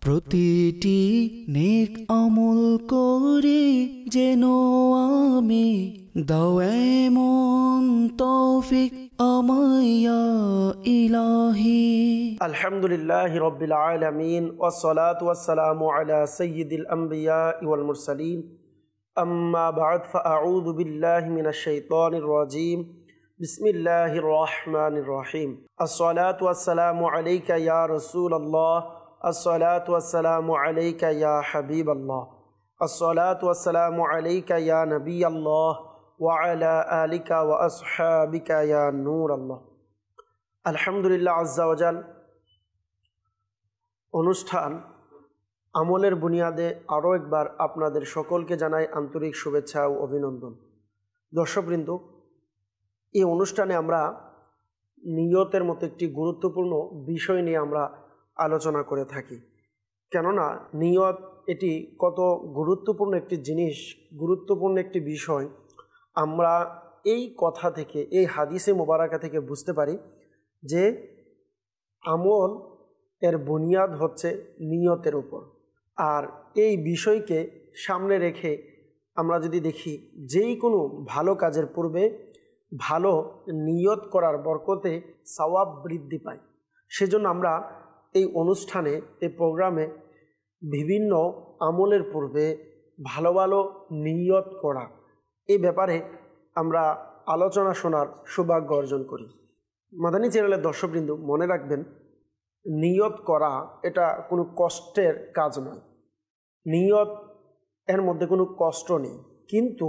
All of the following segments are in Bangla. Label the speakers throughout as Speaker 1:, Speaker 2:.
Speaker 1: প্রতিটি নেক আমল করে যেন আমি দাও এমন তৌফিক আমায় ইয়া ইলাহি।
Speaker 2: আলহামদুলিল্লাহি রাব্বিল আলামিন ওয়াসসালাতু ওয়াসসালামু আলা সাইয়্যিদিল আমবিয়া ওয়াল মুরসালিন আম্মা বা'দ ফাআউযু বিল্লাহি মিনাশ শাইতানির রাজীম বিসমিল্লাহির রহমানির রহিম। আসসালাতু ওয়াসসালামু আলাইকা ইয়া রাসূলুল্লাহ, আসসালাতু ওয়াসসালামু আলাইকা ইয়া হাবিবাল্লাহ, আসসালাতু ওয়াসসালামু আলাইকা ইয়া নবিয়াল্লাহ ওয়া আলা আলিকা ওয়া আসহাবিকা ইয়া নূরাল্লাহ। আলহামদুলিল্লাহ আজ্জা ওয়াজাল অনুষ্ঠান আমলের বুনিয়াদে আরও একবার আপনাদের সকলকে জানাই আন্তরিক শুভেচ্ছা ও অভিনন্দন। দর্শকবৃন্দ, এই অনুষ্ঠানে আমরা নিয়তের মতো একটি গুরুত্বপূর্ণ বিষয় নিয়ে আমরা আলোচনা করে থাকি। কেননা নিয়ত এটি কত গুরুত্বপূর্ণ একটি জিনিস, গুরুত্বপূর্ণ একটি বিষয়। আমরা এই কথা থেকে, এই হাদিসে মোবারকা থেকে বুঝতে পারি যে আমল এর বুনিয়াদ হচ্ছে নিয়তের উপর। আর এই বিষয়কে সামনে রেখে আমরা যদি দেখি যেই কোনো ভালো কাজের পূর্বে ভালো নিয়ত করার বরকতে সওয়াব বৃদ্ধি পায়। সেজন্য আমরা এই অনুষ্ঠানে, এই প্রোগ্রামে বিভিন্ন আমলের পূর্বে ভালো ভালো নিয়ত করা, এই ব্যাপারে আমরা আলোচনা শোনার সৌভাগ্য অর্জন করি। মাদানী চ্যানেলের দর্শকবৃন্দ, মনে রাখবেন, নিয়ত করা এটা কোনো কষ্টের কাজ নয়। নিয়ত এর মধ্যে কোনো কষ্ট নেই, কিন্তু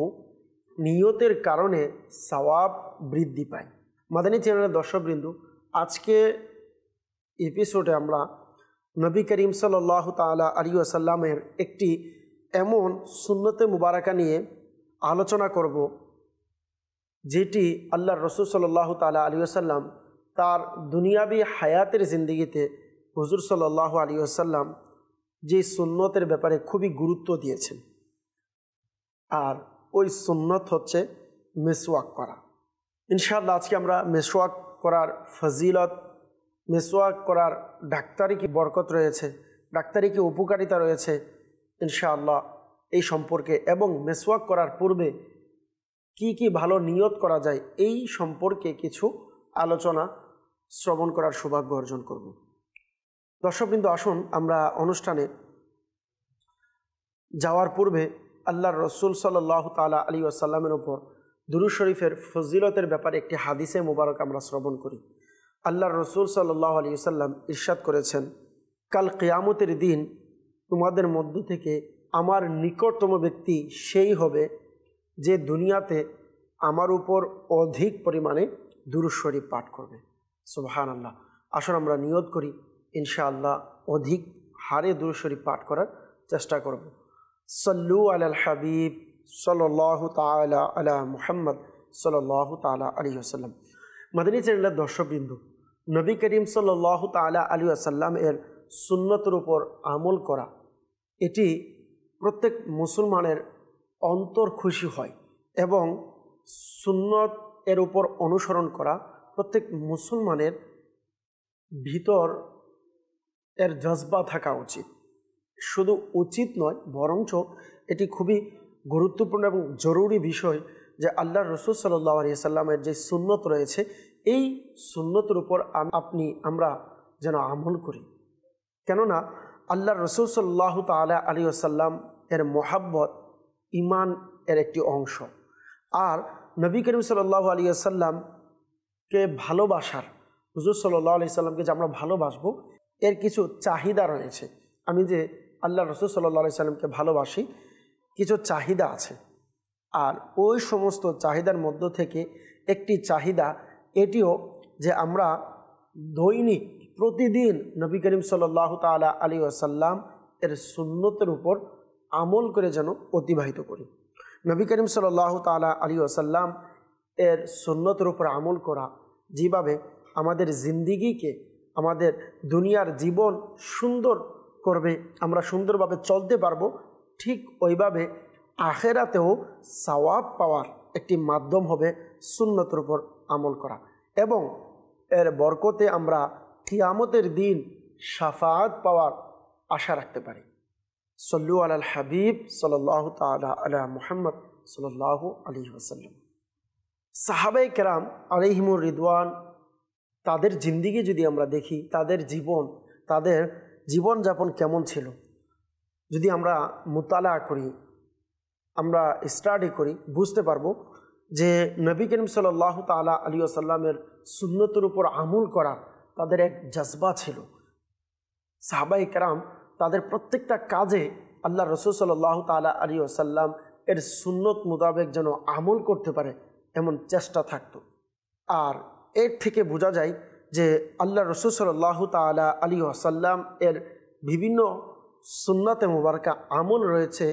Speaker 2: নিয়তের কারণে সওয়াব বৃদ্ধি পায়। মাদানী চ্যানেলের দর্শকবৃন্দ, আজকে এপিসোডে আমরা নবী করিম সাল্লাল্লাহু তাআলা আলাইহি ওয়াসাল্লামের একটি এমন সুন্নতে মুবারাকা নিয়ে আলোচনা করব যেটি আল্লাহর রাসূল সাল্লাল্লাহু তাআলা আলাইহি ওয়াসাল্লাম তার দুনিয়াবি হায়াতের জিন্দেগিতে হুজুর সাল্লাল্লাহু আলাইহি ওয়াসাল্লাম যে সুন্নতের ব্যাপারে খুবই গুরুত্ব দিয়েছেন। আর ওই সুন্নত হচ্ছে মেসওয়াক করা। ইনশাআল্লাহ আজকে আমরা মেসওয়াক করার ফজিলত, মেসওয়াক করার ডাক্তারি কি বরকত রয়েছে, ডাক্তারি কি উপকারিতা রয়েছে, ইনশাআল্লাহ এই সম্পর্কে, এবং মেসওয়াক করার পূর্বে কি কি ভালো নিয়ত করা যায় এই সম্পর্কে কিছু আলোচনা শ্রবণ করার সৌভাগ্য অর্জন করব। দর্শকবৃন্দ, আসুন আমরা অনুষ্ঠানে যাওয়ার পূর্বে আল্লাহর রাসূল সাল্লাল্লাহু তাআলা আলাইহি ওয়াসাল্লামের উপর দুরূদ শরীফের ফজিলতের ব্যাপারে একটি হাদিসে মোবারক আমরা শ্রবণ করি। আল্লাহর রাসূল সাল্লাল্লাহু আলাইহি ওয়াসাল্লাম ইরশাদ করেছেন, কাল কিয়ামতের দিন তোমাদের মধ্য থেকে আমার নিকটতম ব্যক্তি সেই হবে যে দুনিয়াতে আমার উপর অধিক পরিমাণে দুরূদ শরীফ পাঠ করবে। সুবহানাল্লাহ। আসুন আমরা নিয়ত করি, ইনশাআল্লাহ অধিক হারে দুরূদ শরীফ পাঠ করার চেষ্টা করব। সাল্লু আলাল হাবিব সাল্লাল্লাহু তাআলা আলা মুহাম্মদ সাল্লাল্লাহু তাআলা আলাইহি ওয়াসাল্লাম। মাদানী চ্যানেলের দর্শকবৃন্দ, নবী করিম সাল্লাল্লাহু তাআলা আলাইহি ওয়াসাল্লাম এর সুন্নতের উপর আমল করা, এটি প্রত্যেক মুসলমানের অন্তর খুশি হয়, এবং সুন্নত এর উপর অনুসরণ করা প্রত্যেক মুসলমানের ভিতর এর জজবা থাকা উচিত। শুধু উচিত নয়, বরঞ্চ এটি খুবই গুরুত্বপূর্ণ এবং জরুরি বিষয় যে আল্লাহর রাসূল সাল্লাল্লাহু আলাইহি ওয়াসাল্লামের যে সুন্নত রয়েছে, এই সুন্নতের উপর আমরা যেন আমল করি। কেননা আল্লাহর রাসূল সাল্লাল্লাহু তাআলা আলাইহি ওয়াসাল্লাম এর মহাব্বত ঈমান এর একটি অংশ। আর নবী করিম সাল্লাল্লাহু আলাইহি ওয়াসাল্লামকে ভালোবাসার, হুজুর সাল্লাল্লাহু আলাইহি ওয়াসাল্লামকে যে আমরা ভালোবাসবো, এর কিছু চাহিদা রয়েছে। আমি যে আল্লাহ রাসূল সাল্লাল্লাহু আলাইহি ওয়াসাল্লামকে ভালোবাসি, কিছু চাহিদা আছে। আর ওই সমস্ত চাহিদার মধ্য থেকে একটি চাহিদা এটিও যে আমরা দৈনিক প্রতিদিন নবী করিম সাল্লাল্লাহু তাআলা আলাইহি ওয়াসাল্লাম এর সুন্নতের উপর আমল করে যেন অতিবাহিত করি। নবী করিম সাল্লাল্লাহু তাআলা আলাইহি ওয়াসাল্লাম এর সুন্নতের উপর আমল করা যেভাবে আমাদের জিন্দিগিকে, আমাদের দুনিয়ার জীবন সুন্দর করবে, আমরা সুন্দরভাবে চলতে পারবো, ঠিক ওইভাবে আখেরাতেও সওয়াব পাওয়ার একটি মাধ্যম হবে সুন্নতের উপর আমল করা। এবং এর বরকতে আমরা কিয়ামতের দিন শাফাআত পাওয়ার আশা রাখতে পারি। সল্লু আলাল হাবিব সাল্লাল্লাহু তাআলা আলা মুহাম্মদ সাল্লাল্লাহু আলাইহি ওয়াসাল্লাম। সাহাবায়ে কেরাম আলাইহিমুর রিদওয়ান, তাদের জিন্দিগি যদি আমরা দেখি, তাদের জীবনযাপন কেমন ছিল, যদি আমরা মুতালা করি, আমরা স্টাডি করি, বুঝতে পারবো যে নবী করিম সাল্লাল্লাহু তাআলা আলাইহি ওয়াসাল্লামের সুন্নতের উপর আমল করার তাদের এক জজবা ছিল। সাহাবায়ে কেরাম তাদের প্রত্যেকটা কাজে আল্লাহ রসুল সাল্লাল্লাহু তাআলা আলাইহি ওয়াসাল্লাম এর সুন্নত মোতাবেক যেন আমল করতে পারে এমন চেষ্টা থাকতো। আর এর থেকে বোঝা যায় যে আল্লাহ রসুল সাল্লাল্লাহু তাআলা আলাইহি ওয়াসাল্লাম এর বিভিন্ন সুন্নতে মুবারকা আমল রয়েছে,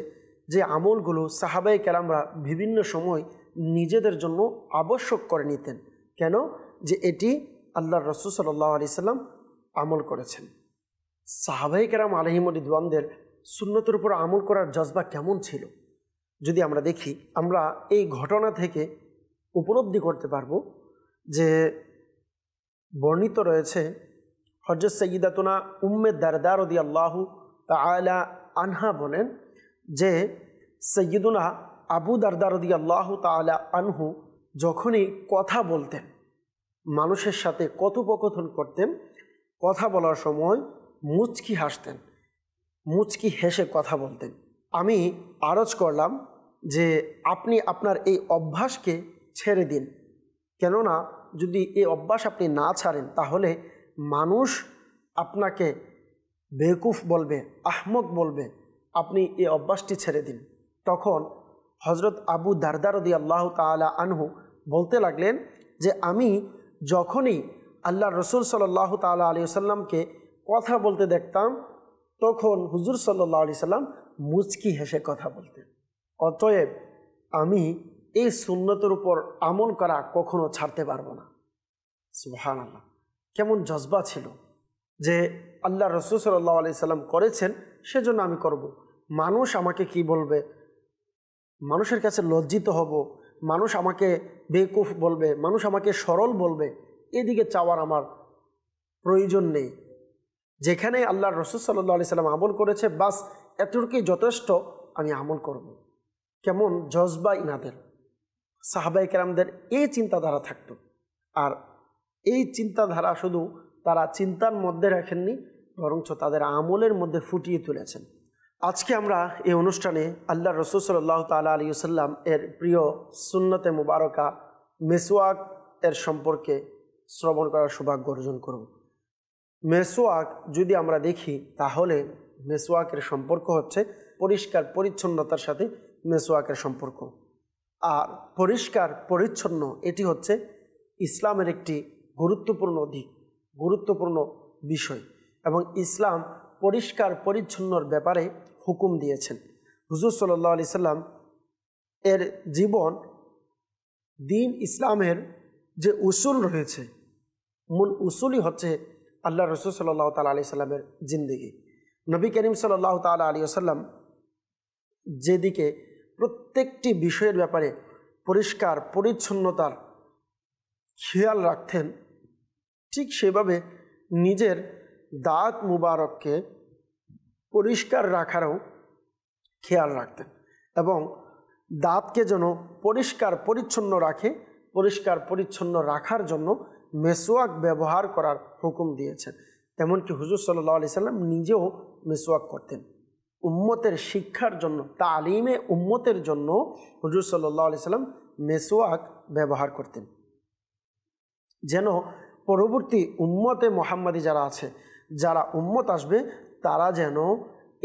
Speaker 2: যে আমলগুলো সাহাবায়ে কেরামরা বিভিন্ন সময় নিজেদের জন্য আবশ্যক করে নিতেন। কেন? যে এটি আল্লাহ রসুল সাল্লাল্লাহু আলাইহি সাল্লাম আমল করেছেন। সাহাবায়ে কেরাম আলাইহিমুর রিদওয়ানদের সুন্নতের উপর আমল করার জজবা কেমন ছিল যদি আমরা দেখি, আমরা এই ঘটনা থেকে উপলব্ধি করতে পারবো যে বর্ণিত রয়েছে হযরত সাইয়্যিদাতুনা উম্মে দারদা রাদিয়াল্লাহু তাআলা আনহা বলেন যে সাইয়্যিদুনা আবু দারদা রাদিয়াল্লাহু তাআলা আনহু যখনই কথা বলতেন, মানুষের সাথে কথোপকথন করতেন, কথা বলার সময় মুচকি হাসতেন, মুচকি হেসে কথা বলতেন। আমি আরজ করলাম যে আপনি আপনার এই অভ্যাসকে ছেড়ে দিন, কেননা যদি এই অভ্যাস আপনি না ছাড়েন তাহলে মানুষ আপনাকে বেকুফ বলবে, আহমক বলবে। আপনি এই অভ্যাসটি ছেড়ে দিন। তখন হযরত আবু দারদা রাদিয়াল্লাহু তাআলা আনহু বলতে লাগলেন যে আমি যখনই আল্লাহ রসুল সাল্লাল্লাহু তাআলা আলাইহি ওয়াসাল্লামকে কথা বলতে দেখতাম তখন হুজুর সাল্লাল্লাহু আলাইহি সাল্লাম মুচকি হেসে কথা বলতেন। অতএব আমি এই সুন্নতের উপর আমল করা কখনো ছাড়তে পারবো না। সুবহানাল্লাহ, কেমন জজবা ছিল যে আল্লাহ রসুল সাল্লাল্লাহু আলাইহি সাল্লাম করেছেন সেজন্য আমি করব। মানুষ আমাকে কি বলবে, মানুষের কাছে লজ্জিত হব, মানুষ আমাকে বেকুফ বলবে, মানুষ আমাকে সরল বলবে, এদিকে চাওয়ার আমার প্রয়োজন নেই। যেখানে আল্লাহ রসুল সাল্লাল্লাহু আলাইহি সাল্লাম আমল করেছে বাস এতটুকুই যথেষ্ট, আমি আমল করব। কেমন জজবা ইনাদের, সাহাবায়ে কেরামদের এই চিন্তাধারা থাকতো। আর এই চিন্তাধারা শুধু তারা চিন্তার মধ্যে রাখেননি, বরঞ্চ তাদের আমলের মধ্যে ফুটিয়ে তুলেছেন। আজকে আমরা এই অনুষ্ঠানে আল্লাহ রসুল সাল্লাল্লাহু তাআলা আলাইহি ওয়াসাল্লাম এর প্রিয় সুন্নতে মুবারকা মেসওয়াক এর সম্পর্কে শ্রবণ করার সৌভাগ্য অর্জন করব। মেসওয়াক যদি আমরা দেখি তাহলে মেসওয়াকের সম্পর্ক হচ্ছে পরিষ্কার পরিচ্ছন্নতার সাথে মেসওয়াকের সম্পর্ক। আর পরিষ্কার পরিচ্ছন্ন এটি হচ্ছে ইসলামের একটি গুরুত্বপূর্ণ দিক, গুরুত্বপূর্ণ বিষয়, এবং ইসলাম পরিষ্কার পরিচ্ছন্নর ব্যাপারে হুকুম দিয়েছেন। হুজুর সাল্লাল্লাহু আলাইহি সাল্লাম এর জীবন, দিন ইসলামের যে উসুল রয়েছে, মূল উসুলই হচ্ছে আল্লাহ রসুল সাল্লাল্লাহু তাআলা আলাইহি সাল্লামের জিন্দেগি। নবী করিম সাল্লাল্লাহু তাআলা আলাইহি ওয়াসাল্লাম যেদিকে প্রত্যেকটি বিষয়ের ব্যাপারে পরিষ্কার পরিচ্ছন্নতার খেয়াল রাখতেন, ঠিক সেভাবে নিজের দাঁত মুবারককে পরিষ্কার রাখারও খেয়াল রাখতেন এবং দাঁতকে যেন পরিষ্কার পরিচ্ছন্ন রাখে, পরিষ্কার পরিচ্ছন্ন রাখার জন্য মেসওয়াক ব্যবহার করার হুকুম দিয়েছেন। এমনকি হুজুর সাল্লাল্লাহু আলাইহি সাল্লাম নিজেও মেসওয়াক করতেন। উম্মতের শিক্ষার জন্য, তালিমে উম্মতের জন্য হুজুর সাল্লাল্লাহু আলাইহি সাল্লাম মেসওয়াক ব্যবহার করতেন, যেন পরবর্তী উম্মতে মুহাম্মাদি যারা আছে, যারা উম্মত আসবে, তারা যেন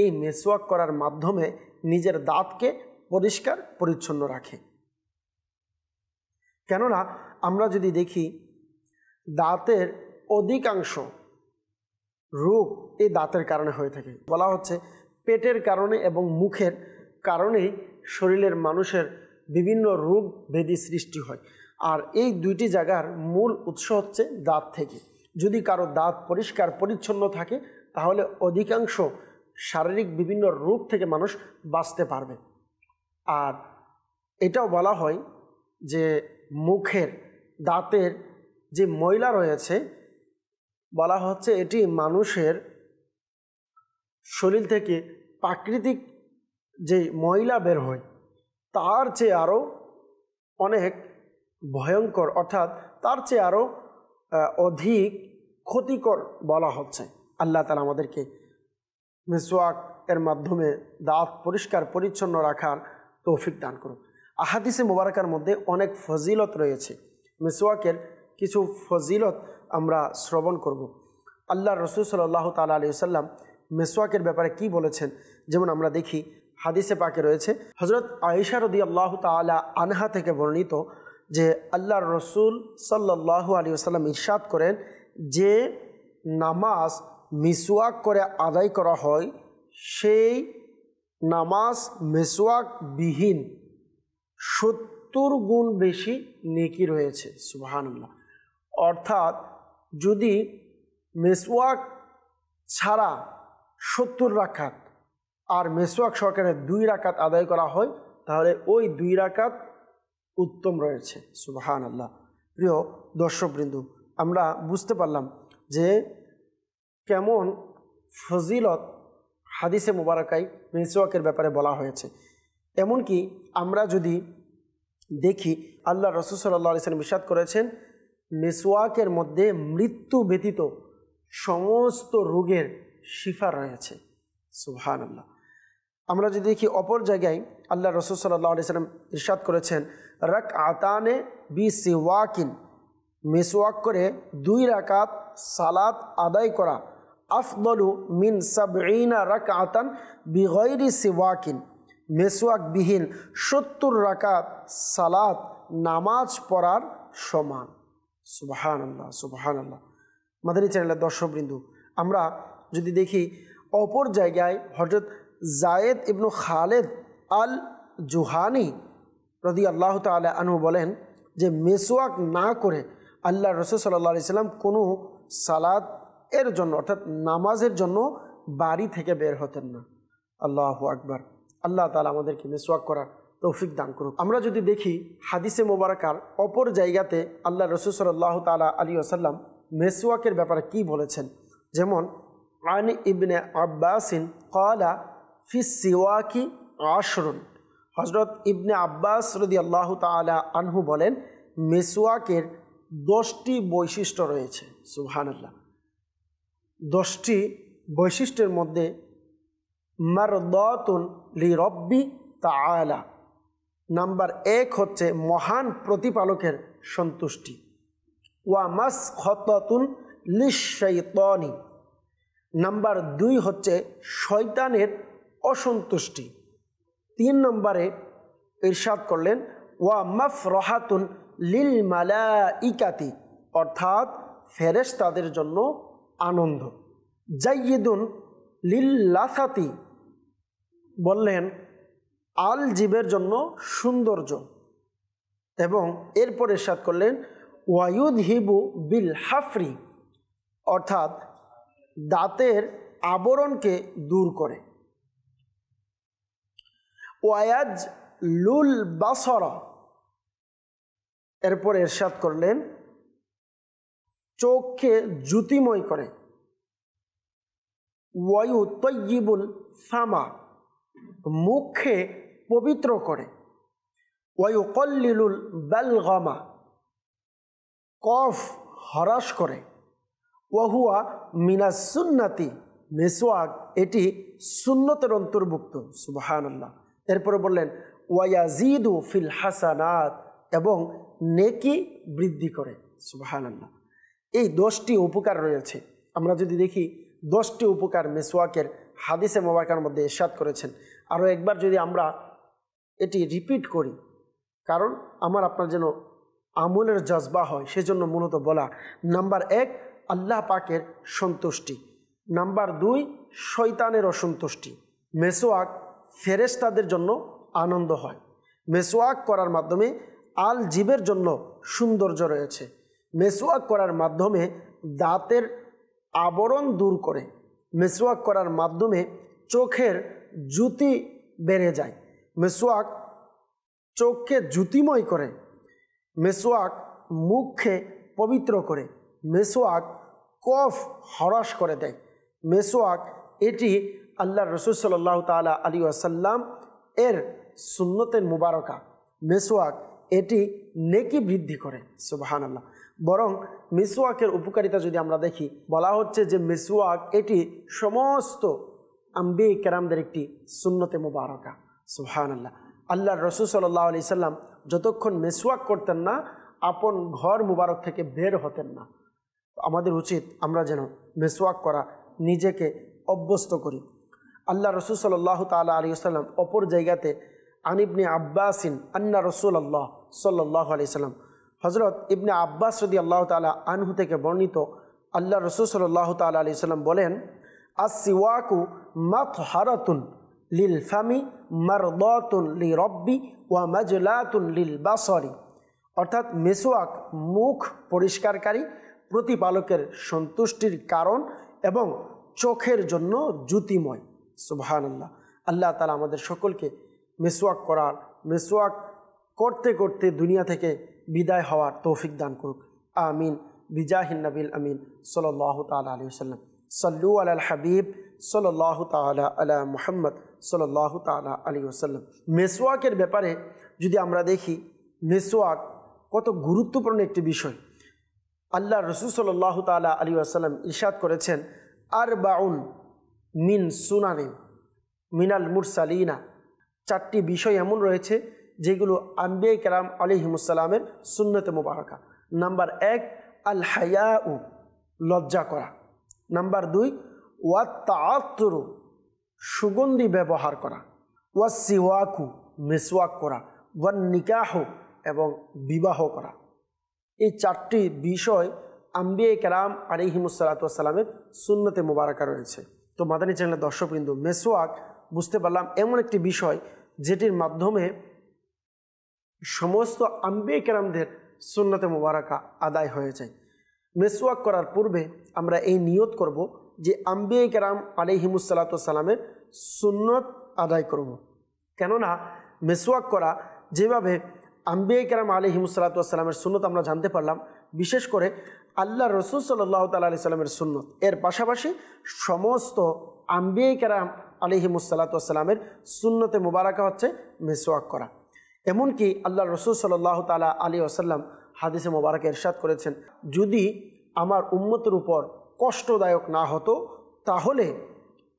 Speaker 2: এই মেসওয়াক করার মাধ্যমে নিজের দাঁতকে পরিষ্কার পরিচ্ছন্ন রাখে। কেননা আমরা যদি দেখি দাঁতের অধিকাংশ রোগ এই দাঁতের কারণে হয়ে থাকে। বলা হচ্ছে পেটের কারণে এবং মুখের কারণেই শরীরের মানুষের বিভিন্ন রোগ ব্যাধি সৃষ্টি হয়। আর এই দুইটি জায়গার মূল উৎস হচ্ছে দাঁত থেকে। যদি কারো দাঁত পরিষ্কার পরিচ্ছন্ন থাকে তাহলে অধিকাংশ শারীরিক বিভিন্ন রোগ থেকে মানুষ বাঁচতে পারবে। আর এটাও বলা হয় যে মুখের দাঁতের যে ময়লা রয়েছে, বলা হচ্ছে এটি মানুষের শরীর থেকে প্রাকৃতিক যে ময়লা বের হয় তার চেয়ে আরও অনেক ভয়ঙ্কর, অর্থাৎ তার চেয়ে আরও অধিক ক্ষতিকর বলা হচ্ছে। আল্লাহ তাআলা আমাদেরকে মিসওয়াক এর মাধ্যমে দাঁত পরিষ্কার পরিচ্ছন্ন রাখার তৌফিক দান করুন। আহাদিসে মুবারাকার মধ্যে অনেক ফজিলত রয়েছে। মিসওয়াকের কিছু ফজিলত আমরা শ্রবণ করব। আল্লাহ রসুল সাল্লাল্লাহু তাআলা আলাইহি ওয়াসাল্লাম মিসওয়াকের ব্যাপারে কি বলেছেন, যেমন আমরা দেখি হাদিসে পাকে রয়েছে, হযরত আয়েশা রাদিয়াল্লাহু তাআলা আনহা থেকে বর্ণিত যে আল্লাহর রসুল সাল্লাল্লাহু আলাইহি ওয়াসাল্লাম ইরশাদ করেন যে নামাজ মিসওয়াক করে আদায় করা হয় সেই নামাজ মিসওয়াকবিহীন 70 গুণ বেশি নেকি রয়েছে। সুবহানাল্লাহ। অর্থাৎ যদি মিসওয়াক ছাড়া 70 রাকাত আর মিসওয়াক সহকারে 2 রাকাত আদায় করা হয় তাহলে ওই 2 রাকাত উত্তম রয়েছে। সুবহানাল্লাহ। প্রিয় দর্শকবৃন্দ, আমরা বুঝতে পারলাম যে কেমন ফজিলত হাদিসে মুবারাকায় মিসওয়াকের ব্যাপারে বলা হয়েছে। এমনকি আমরা যদি দেখি আল্লাহ রাসূল সাল্লাল্লাহু আলাইহি ওয়াসাল্লাম ইরশাদ করেছেন মিসওয়াকের মধ্যে মৃত্যু ব্যতীত সমস্ত রোগের শিফা রয়েছে। সুবহানাল্লাহ। আমরা যদি দেখি অপর জায়গায় আল্লাহ রাসূল সাল্লাল্লাহু আলাইহি ওয়াসাল্লাম ইরশাদ করেছেন রাকআতানে বিসিওয়াকিন, মিসওয়াক করে 2 রাকাত সালাত আদায় করা আফদলু মিন 70 রাকআতান বিগাইরি সিওয়াকিন, মিসওয়াকবিহীন 70 রাকাত সালাত নামাজ পড়ার সমান। সুবহানাল্লাহ, সুবহানাল্লাহ। মাদানী চ্যানেলের দর্শকবৃন্দ, আমরা যদি দেখি অপর জায়গায় হযরত যায়েদ ইবনু খালেদ আল জুহানি রাদিয়াল্লাহু তাআলা আনহু বলেন যে মিসওয়াক না করে আল্লাহ রাসূল সাল্লাল্লাহু আলাইহি ওয়াসাল্লাম কোনো সালাত এর জন্য অর্থাৎ নামাজের জন্য বাড়ি থেকে বের হতেন না। আল্লাহু আকবার। আল্লাহ তাআলা আমাদেরকে মিসওয়াক করার তৌফিক দান করুন। আমরা যদি দেখি হাদিসে মুবারাকার অপর জায়গাতে আল্লাহ রাসূল সাল্লাল্লাহু তাআলা আলাইহি ওয়াসাল্লাম মিসওয়াকের ব্যাপারে কি বলেছেন, যেমন আন ইবনে আব্বাসিন ক্বালা ফিস সিওয়াকি আশরুন, হযরত ইবনে আব্বাস রাদিয়াল্লাহু তাআলা আনহু বলেন মিসওয়াকের 10টি বৈশিষ্ট্য রয়েছে। সুবহানাল্লাহ। 10টি বৈশিষ্ট্যের মধ্যে মারদাতুন লিরব্বি তাআলা, নাম্বার 1 হচ্ছে মহান প্রতিপালকের সন্তুষ্টি, ওয়া মাসখাতাতুন লিশ-শাইতানি, নাম্বার 2 হচ্ছে শয়তানের অসন্তুষ্টি। 3 নম্বরে ইরশাদ করলেন ওয়া মাফরাহাতুন লিল মালাইকাতি, অর্থাৎ ফেরেশতাদের জন্য আনন্দ। জাইয়িদুন লিল লাসাতি, বললেন আল জীবের জন্য সৌন্দর্য, এবং এরপর ইরশাদ করলেন ওয়ায়ুদহিবু বিল হাফরি, অর্থাৎ দাঁতের আবরণকে দূর করে। ওয়ায়াজ লুল বাসরা, এরপর ইরশাদ করলেন চোখকে জ্যোতিময় করে। ওয়ায়ু তয়্যিবুল ফামা, মুখে পবিত্র করে। ওয়ায়ু কল্লিলুল বালগামা, কফ হ্রাস করে। ওয়াহুয়া মিনাস সুন্নাতি, মিসওয়াক এটি সুন্নতের অন্তর্ভুক্ত। সুবহানাল্লাহ। এরপরে বললেন ওয়ায়াজিদু ফিল হাসানাত, এবং নেকি বৃদ্ধি করে। সুবহানাল্লাহ। এই 10টি উপকার রয়েছে। আমরা যদি দেখি 10টি উপকার মিসওয়াকের হাদিসে মুবারকার মধ্যে ইরশাদ করেছেন। আরও একবার যদি আমরা এটি রিপিট করি, কারণ আমার আপনার যেন আমলের জজবা হয় সেজন্য মূলত বলা। নাম্বার 1 আল্লাহ পাকের সন্তুষ্টি, নাম্বার 2 শয়তানের অসন্তুষ্টি। মিসওয়াক ফেরেশতাদের জন্য আনন্দ হয়। মিসওয়াক করার মাধ্যমে আল জীবের জন্য সৌন্দর্য রয়েছে। মিসওয়াক করার মাধ্যমে দাঁতের আবরণ দূর করে। মিসওয়াক করার মাধ্যমে চোখের জ্যোতি বেড়ে যায়। মিসওয়াক চোখকে জ্যোতিময় করে। মিসওয়াক মুখকে পবিত্র করে। মিসওয়াক কফ হ্রাস করে দেয়। মিসওয়াক এটি আল্লাহ রসুল সাল্লাল্লাহু তাআলা আলাইহি ওয়াসাল্লাম এর সুন্নতে মুবারকা মেসওয়াক এটি নেকি বৃদ্ধি করে, সুবহানাল্লাহ। বরং মেসওয়াকের উপকারিতা যদি আমরা দেখি, বলা হচ্ছে যে মেসওয়াক এটি সমস্ত আম্বিয়া কেরামদের একটি সুন্নতে মুবারকা, সুবহানাল্লাহ। আল্লাহর রসুল সাল্লাল্লাহু আলাইহি সাল্লাম যতক্ষণ মেসওয়াক করতেন না, আপন ঘর মুবারক থেকে বের হতেন না। আমাদের উচিত আমরা যেন মেসওয়াক করা নিজেকে অভ্যস্ত করি। আল্লাহ রসুল সাল্লাল্লাহু তাআলা আলাইহি ওয়াসাল্লাম অপর জায়গাতে আন ইবনে আব্বাসিন আন্না রাসূলুল্লাহ সাল্লাল্লাহু আলাইহি সাল্লাম, হযরত ইবনে আব্বাস রাদিয়াল্লাহু তাআলা আনহু থেকে বর্ণিত, আল্লাহ রসুল সাল্লাল্লাহু তাআলা আলাইহি সাল্লাম বলেন, আস-সিওয়াকু মাতহারাতুন লিল ফামি মারদাতুন লিরাব্বি ওয়া মাজলাতুন লিল বাসরি, অর্থাৎ মেসওয়াক মুখ পরিষ্কারকারী, প্রতিপালকের সন্তুষ্টির কারণ এবং চোখের জন্য জ্যোতিময়, সুবহানাল্লাহ। আল্লাহ তাআলা আমাদের সকলকে মেসওয়াক করার, মেসওয়াক করতে করতে দুনিয়া থেকে বিদায় হওয়ার তৌফিক দান করুক, আমিন। বিজাহিন নবিল আমিন সাল্লাল্লাহু তাআলা আলাইহি ওয়াসাল্লাম। সাল্লু আলাল হাবিব সাল্লাল্লাহু তাআলা আলা মুহাম্মদ সাল্লাল্লাহু তাআলা আলাইহি ওয়াসাল্লাম। মেসওয়াকের ব্যাপারে যদি আমরা দেখি, মেসওয়াক কত গুরুত্বপূর্ণ একটি বিষয়। আল্লাহ রসুল সাল্লাল্লাহু তাআলা আলাইহি ওয়াসাল্লাম ইরশাদ করেছেন, আরবাউন মিন সুনানি মিনাল মুরসালিনা, 4টি বিষয় এমন রয়েছে যেগুলো আম্বিয়া কেরাম আলাইহিমুসসালামের সুন্নতে মুবারাকা। নাম্বার 1, আল হায়াউ, লজ্জা করা। নাম্বার 2, ওয়াত তাআত্তুরু, সুগন্ধি ব্যবহার করা। ওয়াস সিওয়াকু, মেসওয়াক করা। ওয়ান নিকাহু, এবং বিবাহ করা। এই 4টি বিষয় আম্বিয়া কেরাম আলাইহিমুসসালাতু ওয়াসসালামের সুন্নতে মুবারাকা রয়েছে। তো মাদানী চ্যানেলের দর্শকবৃন্দ, মেসওয়াক বুঝতে পারলাম এমন একটি বিষয় যেটির মাধ্যমে সমস্ত আম্বিয়া কেরামদের সুন্নতে মুবারাকা আদায় হয়ে যায়। মেসওয়াক করার পূর্বে আমরা এই নিয়ত করব যে আম্বিয়া কেরাম আলাইহিমুসসালাতু ওয়াসসালামের সুন্নত আদায় করব। কেননা মেসওয়াক করা যেভাবে আম্বিয়া কেরাম আলাইহিমুসসালাতু ওয়াসসালামের সুন্নত আমরা জানতে পারলাম, বিশেষ করে আল্লাহ রসুল সাল্লাল্লাহু তাআলা আলাইহি সাল্লামের সুন্নত, এর পাশাপাশি সমস্ত আম্বিয়া কেরাম আলাইহিমুসসালাতু ওয়াসসালামের সুন্নতে মুবারাকা হচ্ছে মেসওয়াক করা। এমনকি আল্লাহ রসুল সাল্লাল্লাহু তাআলা আলাইহি ওয়াসাল্লাম হাদিসে মুবারাকে ইরশাদ করেছেন, যদি আমার উম্মতের উপর কষ্টদায়ক না হতো তাহলে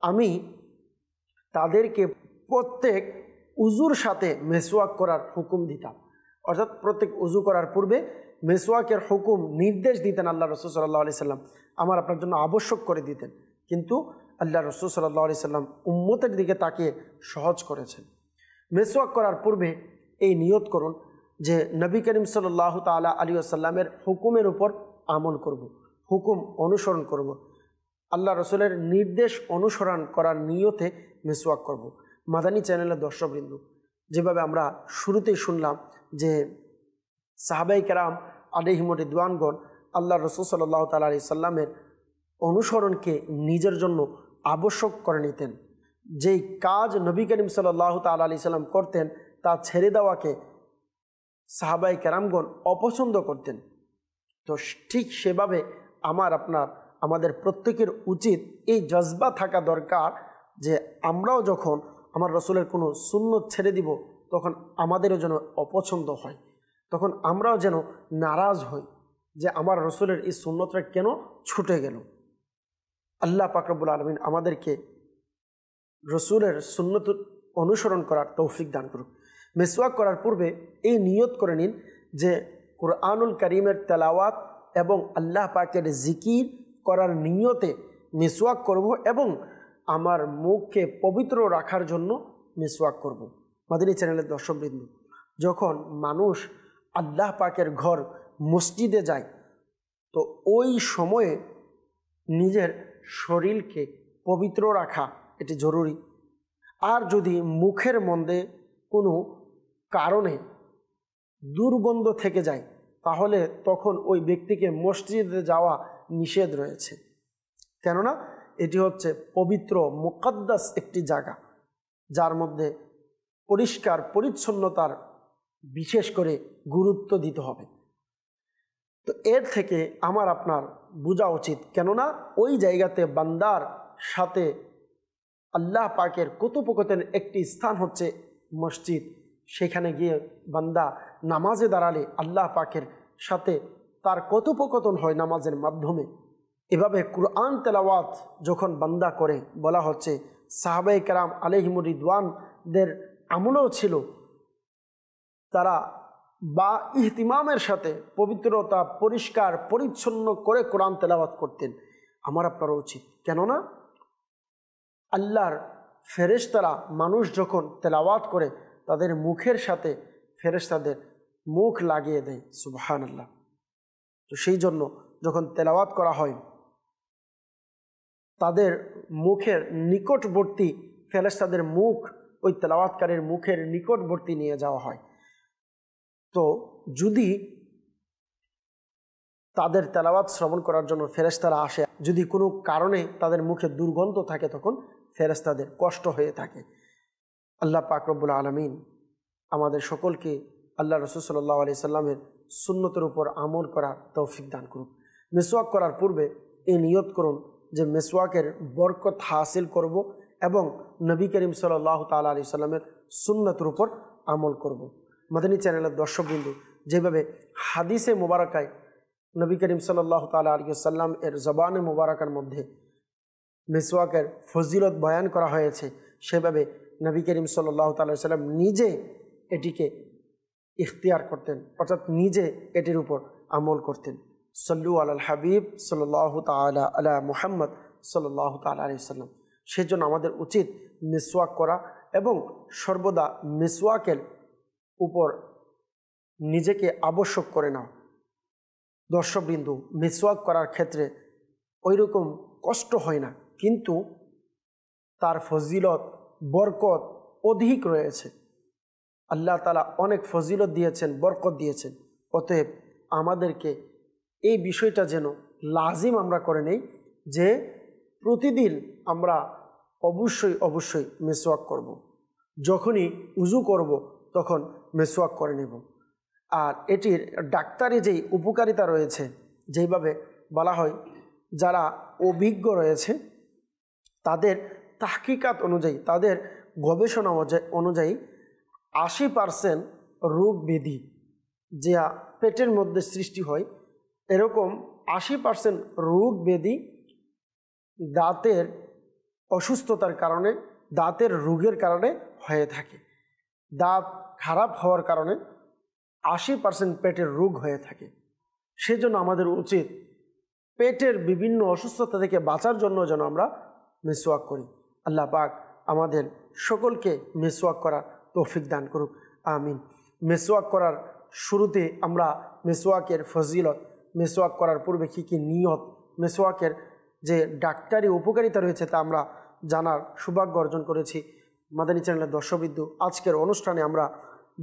Speaker 2: আমি তাদেরকে প্রত্যেক উজুর সাথে মেসওয়াক করার হুকুম দিতাম। অর্থাৎ প্রত্যেক উজু করার পূর্বে মেসওয়াকের হুকুম নির্দেশ দিতেন আল্লাহ রসুল সাল্লাল্লাহু আলাইহি সাল্লাম, আমার আপনার জন্য আবশ্যক করে দিতেন। কিন্তু আল্লাহ রসুল সাল্লাল্লাহু আলাইহি সাল্লাম উম্মতের দিকে তাকিয়ে সহজ করেছেন। মেসওয়াক করার পূর্বে এই নিয়ত করুন যে নবী করিম সাল্লাল্লাহু তাআলা আলাইহি ওয়াসাল্লামের হুকুমের উপর আমল করব, হুকুম অনুসরণ করব, আল্লাহ রসুলের নির্দেশ অনুসরণ করার নিয়তে মেসওয়াক করব। মাদানী চ্যানেলের দর্শকবৃন্দ, যেভাবে আমরা শুরুতেই শুনলাম যে সাহাবাই কেরাম আলাইহিম রিদওয়ানগণ আল্লাহ রসুল সাল্লাল্লাহু তাআলা আলাইহি সাল্লামের অনুসরণকে নিজের জন্য আবশ্যক করে নিতেন। যেই কাজ নবী করিম সাল্লাল্লাহু তাআলা আলাইহি সাল্লাম করতেন তা ছেড়ে দেওয়াকে সাহাবাই কেরামগণ অপছন্দ করতেন। তো ঠিক সেভাবে আমাদের প্রত্যেকের উচিত এই জজবা থাকা দরকার যে আমরাও যখন আমার রসুলের কোনো সুন্নত ছেড়ে দিব তখন আমাদেরও যেন অপছন্দ হয়, তখন আমরাও যেন নারাজ হই যে আমার রসুলের এই সুন্নতটা কেন ছুটে গেল। আল্লাহ পাক রব্বুল আলামিন আমাদেরকে রসুলের সুন্নত অনুসরণ করার তৌফিক দান করুক। মেসওয়াক করার পূর্বে এই নিয়ত করে নিন যে কুরআনুল কারীমের তেলাওয়াত এবং আল্লাহ পাকের জিকির করার নিয়তে মেসওয়াক করব এবং আমার মুখকে পবিত্র রাখার জন্য মেসওয়াক করব। মাদানী চ্যানেলের দর্শকবৃন্দ, যখন মানুষ আল্লাহ পাকের ঘর মসজিদে যায় তো ওই সময়ে নিজের শরীরকে পবিত্র রাখা এটি জরুরি। আর যদি মুখের মধ্যে কোনো কারণে দুর্গন্ধ থেকে যায় তাহলে তখন ওই ব্যক্তিকে মসজিদে যাওয়া নিষেধ রয়েছে, কেননা এটি হচ্ছে পবিত্র মুকদ্দাস একটি জায়গা যার মধ্যে পরিষ্কার পরিচ্ছন্নতার বিশেষ করে গুরুত্ব দিতে হবে। তো এর থেকে আমার আপনার বোঝা উচিত, কেননা ওই জায়গাতে বান্দার সাথে আল্লাহ পাকের কথোপকথনের একটি স্থান হচ্ছে মসজিদ। সেখানে গিয়ে বান্দা নামাজে দাঁড়ালে আল্লাহ পাকের সাথে তার কথোপকথন হয় নামাজের মাধ্যমে। এভাবে কুরআন তেলাওয়াত যখন বান্দা করে, বলা হচ্ছে সাহাবায়ে কেরাম আলাইহিমুর রিদওয়ানদের আমলও ছিল, তারা বা ইহতিমামের সাথে পবিত্রতা পরিষ্কার পরিচ্ছন্ন করে কোরআন তেলাওয়াত করতেন। আমার আপনারও উচিত, কেননা আল্লাহর ফেরেশতারা মানুষ যখন তেলাওয়াত করে তাদের মুখের সাথে ফেরেশতাদের মুখ লাগিয়ে দেয়, সুবহানাল্লাহ। তো সেই জন্য যখন তেলাওয়াত করা হয় তাদের মুখের নিকটবর্তী ফেরেশতাদের মুখ ওই তেলাওয়াতকারীর মুখের নিকটবর্তী নিয়ে যাওয়া হয়। তো যদি তাদের তেলাওয়াত শ্রবণ করার জন্য ফেরেশতারা আসে, যদি কোনো কারণে তাদের মুখে দুর্গন্ধ থাকে তখন ফেরেশতাদের কষ্ট হয়ে থাকে। আল্লাহ পাক রব্বুল আলামিন আমাদের সকলকে আল্লাহ রাসূল সাল্লাল্লাহু আলাইহি সাল্লামের সুন্নতের উপর আমল করার তৌফিক দান করুন। মিসওয়াক করার পূর্বে এই নিয়ত করুন যে মিসওয়াকের বরকত হাসিল করব এবং নবী করিম সাল্লাল্লাহু তাআলা আলাইহি সাল্লামের সুন্নতের উপর আমল করব। মাদানী চ্যানেলের দর্শকবৃন্দ, যেভাবে হাদিসে মুবারাকায় নবী করিম সাল্লাল্লাহু তাআলা আলাইহি সাল্লাম এর জবানে মুবারাকার মধ্যে মিসওয়াকের ফজিলত বয়ান করা হয়েছে, সেভাবে নবী করিম সাল্লাল্লাহু তাআলা আলাইহি সাল্লাম নিজে এটিকে ইখতিয়ার করতেন, অর্থাৎ নিজে এটির উপর আমল করতেন। সল্লু আলাল হাবিব সাল্লাল্লাহু তাআলা আলা মুহাম্মদ সাল্লাল্লাহু তাআলা আলাইহি সাল্লাম। সেজন্য আমাদের উচিত মিসওয়াক করা এবং সর্বদা মিসওয়াকের উপর নিজেকে আবশ্যক করে নাও। দর্শকবৃন্দ, মিসওয়াক করার ক্ষেত্রে ওই রকম কষ্ট হয় না, কিন্তু তার ফজিলত বরকত অধিক রয়েছে। আল্লাহ তাআলা অনেক ফজিলত দিয়েছেন, বরকত দিয়েছেন। অতএব আমাদেরকে এই বিষয়টা যেন লাজিম আমরা করে নেই যে প্রতিদিন আমরা অবশ্যই মিসওয়াক করব। যখনই উজু করব তখন মিসওয়াক করে নেব। আর এটির ডাক্তারি যেই উপকারিতা রয়েছে, যেইভাবে বলা হয় যারা অভিজ্ঞ রয়েছে তাদের তাহকিকাত অনুযায়ী, তাদের গবেষণা অনুযায়ী 80% রোগ ব্যাধি যা পেটের মধ্যে সৃষ্টি হয়, এরকম 80% রোগ ব্যাধি দাঁতের অসুস্থতার কারণে, দাঁতের রোগের কারণে হয়ে থাকে। দাঁত খারাপ হওয়ার কারণে 80% পেটের রোগ হয়ে থাকে। সেজন্য আমাদের উচিত পেটের বিভিন্ন অসুস্থতা থেকে বাঁচার জন্য যেন আমরা মিসওয়াক করি। আল্লাহ পাক আমাদের সকলকে মিসওয়াক করার তৌফিক দান করুক, আমিন। মিসওয়াক করার শুরুতে আমরা মিসওয়াকের ফজিলত, মিসওয়াক করার পূর্বে কী কী নিয়ত, মিসওয়াকের যে ডাক্তারি উপকারিতা রয়েছে তা আমরা জানার সৌভাগ্য অর্জন করেছি। মাদানী চ্যানেলের দর্শকবৃন্দ, আজকের অনুষ্ঠানে আমরা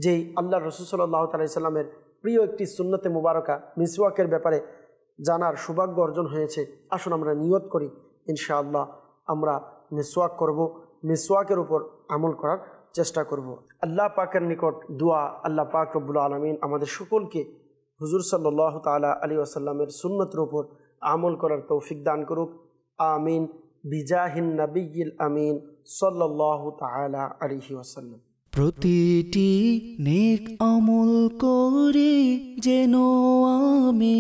Speaker 2: যেই আল্লাহ রাসূল সাল্লাল্লাহু আলাইহি সাল্লামের প্রিয় একটি সুন্নতে মুবারকা মিসওয়াকের ব্যাপারে জানার সৌভাগ্য অর্জন হয়েছে, আসুন আমরা নিয়ত করি ইনশাআল্লাহ আমরা মিসওয়াক করব, মিসওয়াকের উপর আমল করার চেষ্টা করব। আল্লাহ পাকের নিকট দোয়া, আল্লাহ পাক রব্বুল আলামিন আমাদের সকলকে হুজুর সাল্লাল্লাহু তাআলা আলাইহি ওয়াসাল্লামের সুন্নতের উপর আমল করার তৌফিক দান করুক, আমিন। বিজাহিন নবিয়্যিল আমিন সাল্লাল্লাহু তাআলা আলাইহি ওয়াসাল্লাম।
Speaker 1: প্রতিটি নেক আমল করে যেন আমি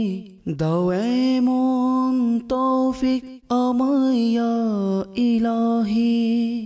Speaker 1: দাও এমন তৌফিক আমায় ইয়া ইলাহি।